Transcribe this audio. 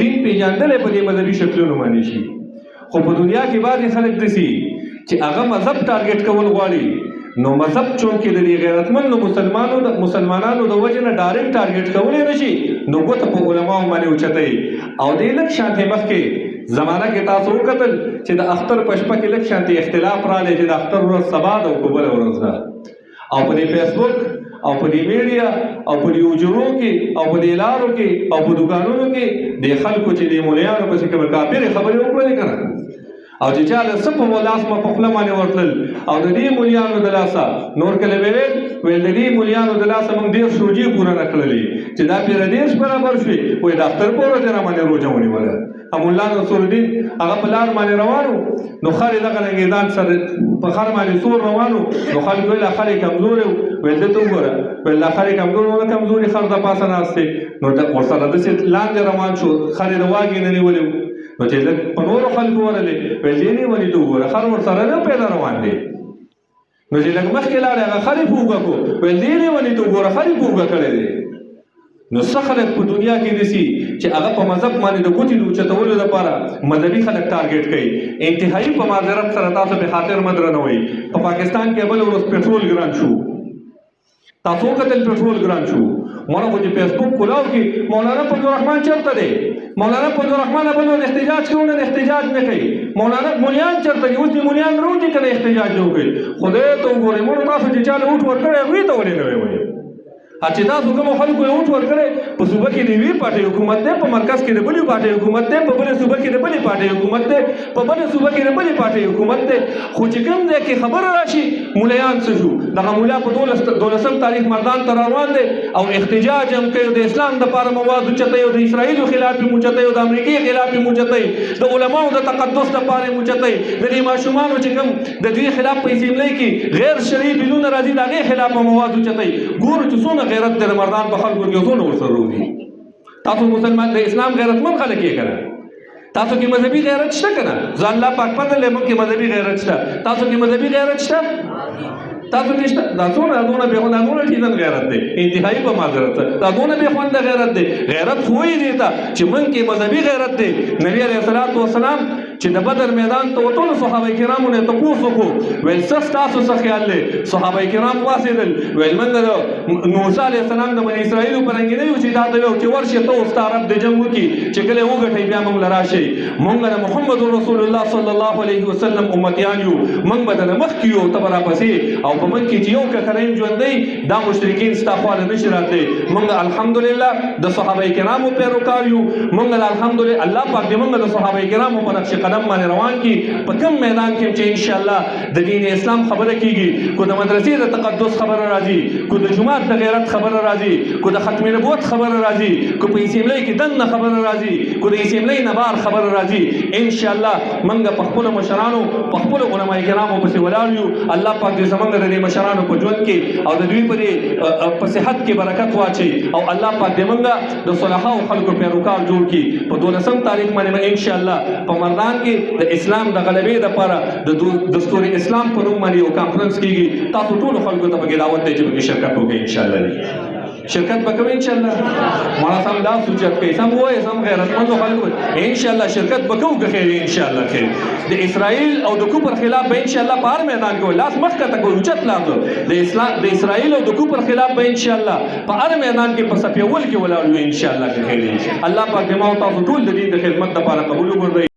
دین پیژندل په دې مذهبي شکلونو باندې شي. خو په دنیا کې بعضې خلک داسي چې هغه مذهب ټارګېټ کول غواړي، نو مذهب چونکې د دې غیرتمندو مسلمانانو د وجې نه ډایرکټ ټارګېټ کولی نه شي، نو ګوته په علماو باندې اوچتوي. او دې لږ شانتې مخکې زمانه کې تاسو وکتل چې د اختر په شپه کې لږ شانتې اختلاف راغلی چې د اختر ورځ سبا ده او که بله ورځ ده. او په دې فیسبوک او په دې میډیا او په دې حجرو کې او په دې لارو کې او په دوکانونو کې د خلکو چې د مولیانو پسې کومې کافرې خبرې وکړلې که نه، او چې چا له څه په لاس په خوله باندې ورتلل او د دې مولیانو د لاسه نور کله به ویل د دې مولیانو د لاسه موږ 150 روژې پوره نه کړلې چې دا 15 برابر شوې، وایي د اختر په ورځ یې راباندې روژه ونیوله. مولا نصرالدین هغه په لار باندې روان و، نو خر یې دغه رنګې ځان سره په خر باندې سور روان و، نو خلک ویل دا خر یې کمزوری و، ویل ده ته وګوره، ویل دا خر یې کمزوری و، نه کمزوري خر د پاسه ناست دی. نو ورسره داسې لاندې روان شو، خر یې د واګې نه نیولی و. نو چې لږ په نورو خلکو ورغلې، ویل دې نیولي ته وګوره خر ورسره نه پیدا روان دی. نو چې لږ مخکې لاړې هغه خر یې په اوږه کړو، ویل دې نیولي ته وګوره خر یې په اوږه کړی دی. نو څه خلک په دنیا کې داسي چې هغه په مذهب باندې د ګوتې د اوچتولو لپاره مذهبي خلک ټارګېټ کوي. انتهایي په معذرت سره تاسو به خاطر مه درنوئ، په پاکستان کې بله ورځ پټرول ګران شو، تاسو وکتل پټرول ګران شو. مونه خو چې فیسبوک کلاو کې مولانا فضلالرحمن چېرته دی؟ مولانا فضلالرحمن بل ورځ احتجاج کوي، نه احتجاج نه کوي. مولانا مولیان چېرته دي؟ اوس دې مولیان روزي که نه احتجاج نه وکړي؟ خدای ته وګورئ مونږ تاسو چې چا له اوټ ورکړی هغوی ته ولې نه وایئ؟ چې تاسو کومو خلکو یې اوټ ورکړی، په صوبه کې د یوې پارټۍ حکومت دی، په مرکز کې د بلې پارټۍ حکومت دی، په بلې صوبه کې د بلې پارټۍ حکومت دی، په بلې صوبه کې د بلې پارټۍ حکومت دی. خو چې کوم ځای کې خبره راشي مولیان څه شو، دغه مولا په 12 تاریخ مردان ته روان دی او احتجاج هم کوي، د اسلام دپاره مواد اوچتوي، او د اسرائیلو خلاف یې موچتوي، او د امریکې خلاف یې موچتوي، د علماو د تقدس دپاره یې موچتوي، د دې ماشومانو چې کوم د دوی خلاف په اسمبلۍ کې غیر شرعي بلونه راځي د هغې خلاف به مواد اوچتوي. ګورو چې څومره غیرت دی د مردان په خلکو کې، څومره ورسره روزي. تاسو مسلمان د اسلام غیرتمند خلک یې که نه؟ تاسو کې مذهبي غیرت شته که نه؟ زه الله پاک پته لري موږ کې مذهبي غیرت شته. تاسو کې مذهبي غیرت شته؟ تاسو کې شته؟ دا څومره بې خونده ټیزن غیرت دی، انتهایي په معذرت سره دا دونه بې خونده غیرت دی. غیرت خو یې دی ته چې موږ کې مذهبي غیرت دی. نبي علیه الصلاة والسلام چې د بدر میدان ته وتلو صحابه کرامو نه تپوس وکړو، ویل څه ستاسو څه خیال دی؟ صحابه کرام پاڅېدل، ویل موږ د موسی علیه السلام د بني اسرائیلو په رنګې نه یو چې دا ته ویو چې ورشئ ته ستا رب د جنګ وکړي، چې کله یې وګټئ بیا موږ له راشئ. موږ د محمد رسول الله صلی الله علیه وسلم امتیان یو، موږ به درنه مخکې یو، ته به راپسې. او په موږ کې چې یو ککریم ژوندی دا مشرکین ستا خواله نه شي راتلی. موږ الحمدلله د صحابه کرامو پیروکار یو. موږ الحمدلله الله پاک دې موږ د صحابه کرامو په نقش قدم باندې روان کی. په کوم میدان کې چې ان شاء الله د دین اسلام خبره کیږي، کو د مدرسې د تقدس خبره راځي، کو د جماعت د غیرت خبره راځي، کو د ختم نبوت خبره راځي، کو په اسمبلی کې دنه خبره راځي، کو د اسمبلی نه بار خبره راځي، ان شاء الله موږ په خپل مشرانو په خپل علماء کرامو پسې ولاړ یو. الله پاک دې زموږ د دې مشرانو په ژوند کې او د دوی په صحت کې برکت واچي، او الله پاک دې موږ د صالحو خلکو پیروکار جوړ کړي. په 12 تاریخ باندې ان شاء الله په مردان کې د اسلام د غلبې لپاره د دستور اسلام په نوم باندې یو کانفرنس کیږي. تاسو ټول خلکو ته پکې دعوت دی چې پکې شرکت وکړئ. ان شاء الله شرکت وکړئ. ان شاء الله مولانا صاحب لا سوچت کوي، سم وایي، سم غیرتمندو خلکو ان شاء الله شرکت وکړو که خیر ان شاء الله خیر. د اسرائیل او د کوپر خلاف به ان شاء الله په هر میدان کې لاس مخکته کوو، اوچت لاس د اسرائیل او د کوپر خلاف به ان شاء الله په هر میدان کې په صف اول کې ولاړ یو ان شاء الله خیر. الله پاک دې ما او تاسو ټول د دې د خدمت لپاره قبول وګرځوي.